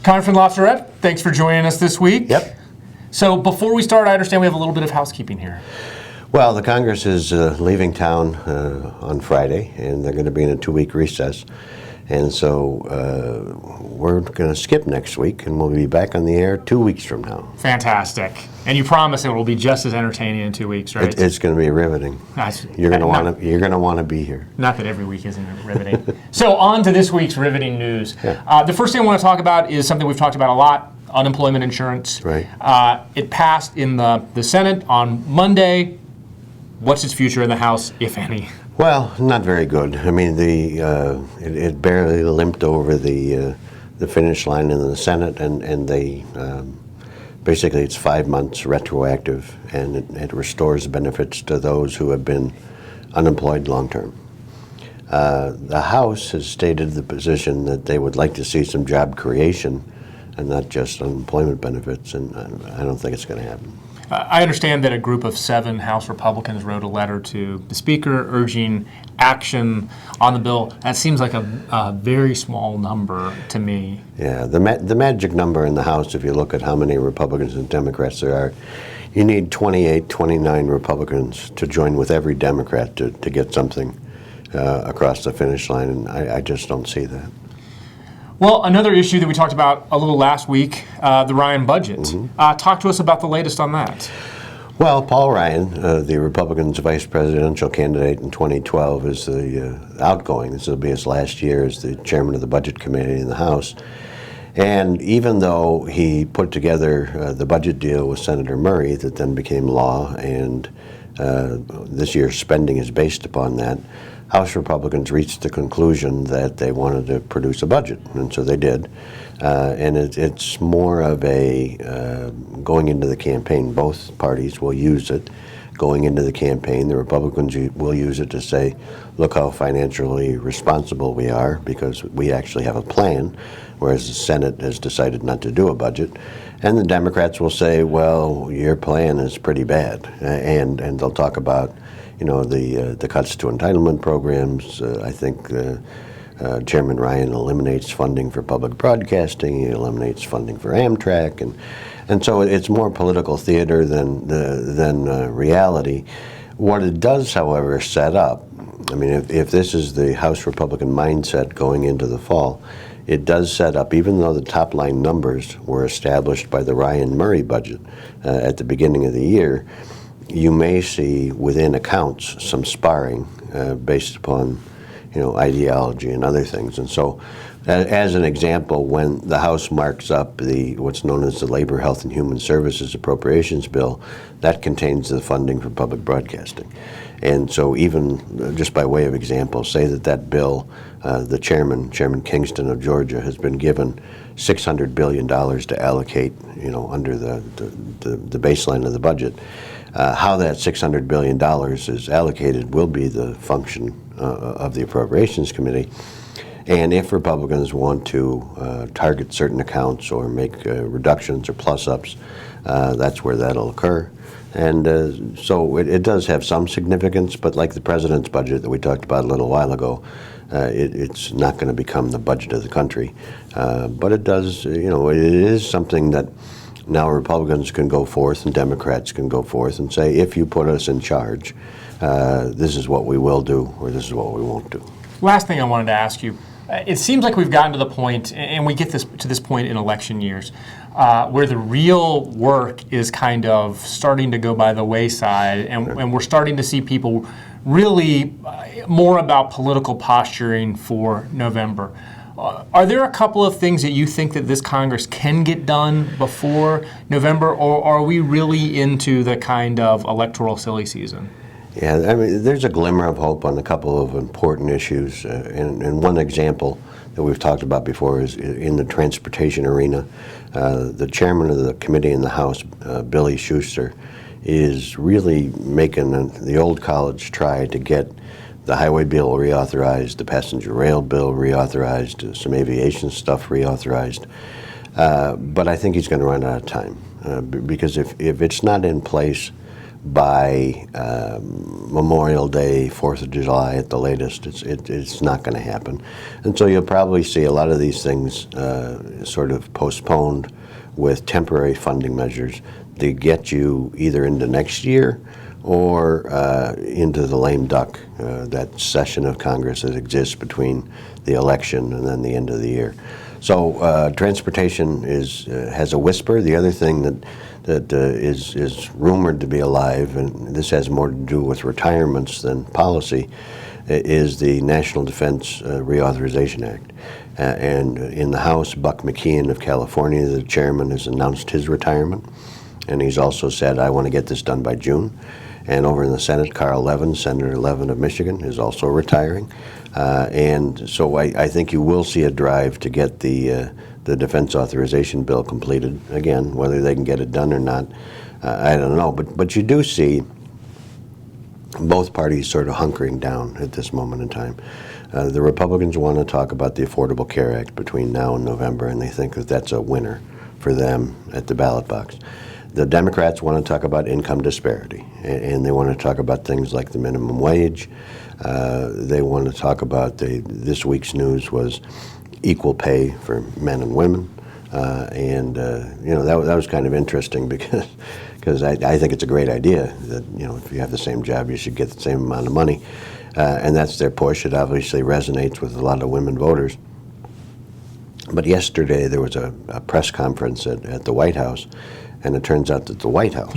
Congressman Lafayette, thanks for joining us this week. Yep. So before we start, I understand we have a little bit of housekeeping here. Well, the Congress is leaving town on Friday, and they're going to be in a 2-week recess. And so we're going to skip next week, and we'll be back on the air 2 weeks from now. Fantastic. And you promise it will be just as entertaining in 2 weeks, right? It's going to be riveting. You're going to want to be here. Not that every week isn't riveting. So on to this week's riveting news. Yeah. The first thing I want to talk about is something we've talked about a lot, unemployment insurance. Right. It passed in the Senate on Monday. What's its future in the House, if any? Well, not very good. I mean, it barely limped over the finish line in the Senate, and they basically it's 5 months retroactive, and it restores benefits to those who have been unemployed long term. The House has stated the position that they would like to see some job creation, and not just unemployment benefits, and I don't think it's going to happen. I understand that a group of 7 House Republicans wrote a letter to the Speaker urging action on the bill. That seems like a very small number to me. Yeah, the magic number in the House, if you look at how many Republicans and Democrats there are, you need 28, 29 Republicans to join with every Democrat to get something across the finish line, and I just don't see that. Well, another issue that we talked about a little last week, the Ryan budget. Mm-hmm. Talk to us about the latest on that. Well, Paul Ryan, the Republicans' vice presidential candidate in 2012, is the outgoing. This will be his last year as the chairman of the Budget Committee in the House. And even though he put together the budget deal with Senator Murray that then became law, and this year's spending is based upon that, House Republicans reached the conclusion that they wanted to produce a budget, and so they did. And it's more of a going into the campaign. Both parties will use it going into the campaign. The Republicans will use it to say, look how financially responsible we are because we actually have a plan, whereas the Senate has decided not to do a budget. And the Democrats will say, well, your plan is pretty bad. And they'll talk about the cuts to entitlement programs. I think Chairman Ryan eliminates funding for public broadcasting. He eliminates funding for Amtrak, and so it's more political theater than reality. What it does, however, set up. I mean, if this is the House Republican mindset going into the fall, it does set up, even though the top line numbers were established by the Ryan-Murray budget at the beginning of the year, you may see within accounts some sparring based upon, ideology and other things. And so, as an example, when the House marks up what's known as the Labor, Health, and Human Services Appropriations Bill, that contains the funding for public broadcasting. And so, even just by way of example, say that bill, the Chairman Kingston of Georgia, has been given $600 billion to allocate, under the baseline of the budget. How that $600 billion is allocated will be the function of the Appropriations Committee. And if Republicans want to target certain accounts or make reductions or plus-ups, that's where that'll occur. And so it does have some significance, but like the president's budget that we talked about a little while ago, it's not going to become the budget of the country. But it does, it is something that now Republicans can go forth and Democrats can go forth and say, if you put us in charge, this is what we will do or this is what we won't do. Last thing I wanted to ask you. It seems like we've gotten to the point, and we get to this point in election years, where the real work is kind of starting to go by the wayside, and we're starting to see people really more about political posturing for November. Are there a couple of things that you think that this Congress can get done before November, or are we really into the kind of electoral silly season? Yeah, I mean, there's a glimmer of hope on a couple of important issues, and one example that we've talked about before is in the transportation arena. The chairman of the committee in the House, Billy Schuster, is really making the old college try to get the highway bill reauthorized, the passenger rail bill reauthorized, some aviation stuff reauthorized. But I think he's going to run out of time because if it's not in place by Memorial Day, 4th of July at the latest. It's not going to happen. And so you'll probably see a lot of these things sort of postponed with temporary funding measures to get you either into next year or into the lame duck, that session of Congress that exists between the election and then the end of the year. So transportation has a whisper. The other thing that is rumored to be alive, and this has more to do with retirements than policy, is the National Defense Reauthorization Act. And in the House, Buck McKeon of California, the chairman, has announced his retirement. And he's also said, I want to get this done by June. And over in the Senate, Carl Levin, Senator Levin of Michigan, is also retiring. And so I think you will see a drive to get the defense authorization bill completed. Again, whether they can get it done or not, I don't know. But you do see both parties sort of hunkering down at this moment in time. The Republicans want to talk about the Affordable Care Act between now and November, and they think that that's a winner for them at the ballot box. The Democrats want to talk about income disparity, and they want to talk about things like the minimum wage. They want to talk about this week's news was equal pay for men and women, and that was kind of interesting because I think it's a great idea that if you have the same job, you should get the same amount of money, and that's their push. It obviously resonates with a lot of women voters. But yesterday there was a press conference at the White House. And it turns out that the White House,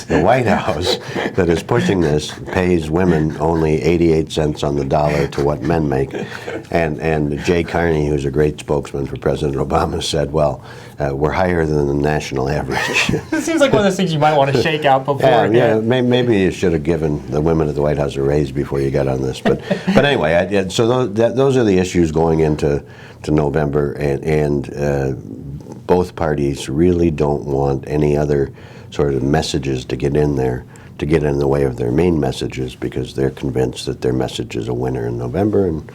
the White House that is pushing this pays women only 88 cents on the dollar to what men make. And Jay Carney, who's a great spokesman for President Obama, said, well, we're higher than the national average. It seems like one of those things you might want to shake out before. Yeah, maybe you should have given the women at the White House a raise before you got on this. But anyway, so those are the issues going into November, and both parties really don't want any other sort of messages to get in there, to get in the way of their main messages, because they're convinced that their message is a winner in November, and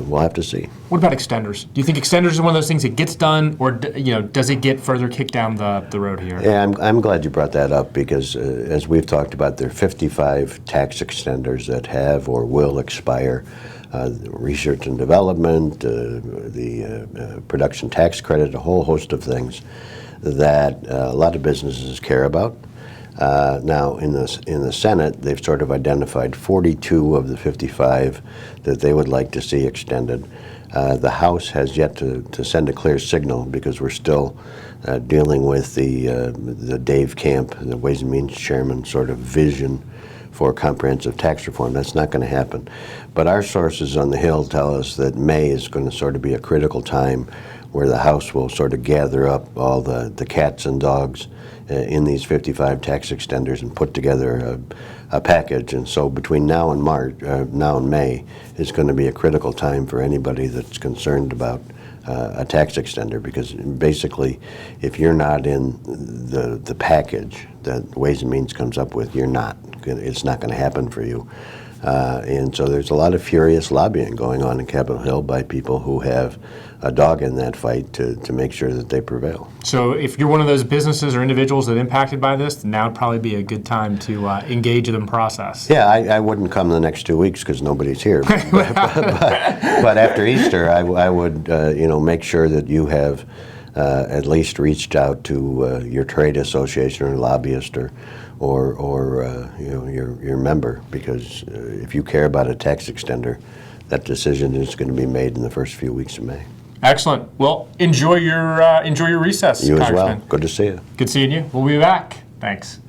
we'll have to see. What about extenders? Do you think extenders are one of those things that gets done, or does it get further kicked down the road here? Yeah, I'm glad you brought that up, because as we've talked about, there are 55 tax extenders that have or will expire. Research and development, the production tax credit, a whole host of things that a lot of businesses care about. Now, in the Senate, they've sort of identified 42 of the 55 that they would like to see extended. The House has yet to send a clear signal, because we're still dealing with the Dave Camp, the Ways and Means Chairman, sort of vision for comprehensive tax reform. That's not going to happen. But our sources on the Hill tell us that May is going to sort of be a critical time where the House will sort of gather up all the cats and dogs in these 55 tax extenders and put together a package. And so between now and May, it's going to be a critical time for anybody that's concerned about a tax extender, because basically, if you're not in the package that Ways and Means comes up with, it's not going to happen for you. And so there's a lot of furious lobbying going on in Capitol Hill by people who have a dog in that fight to make sure that they prevail. So if you're one of those businesses or individuals that are impacted by this, now would probably be a good time to engage in the process. Yeah, I wouldn't come the next 2 weeks because nobody's here. But after Easter, I would make sure that you have at least reached out to your trade association or lobbyist or your member, because if you care about a tax extender, that decision is going to be made in the first few weeks of May. Excellent. Well, enjoy your recess, You as Congressman. well. Good to see you. Good seeing you. We'll be back. Thanks.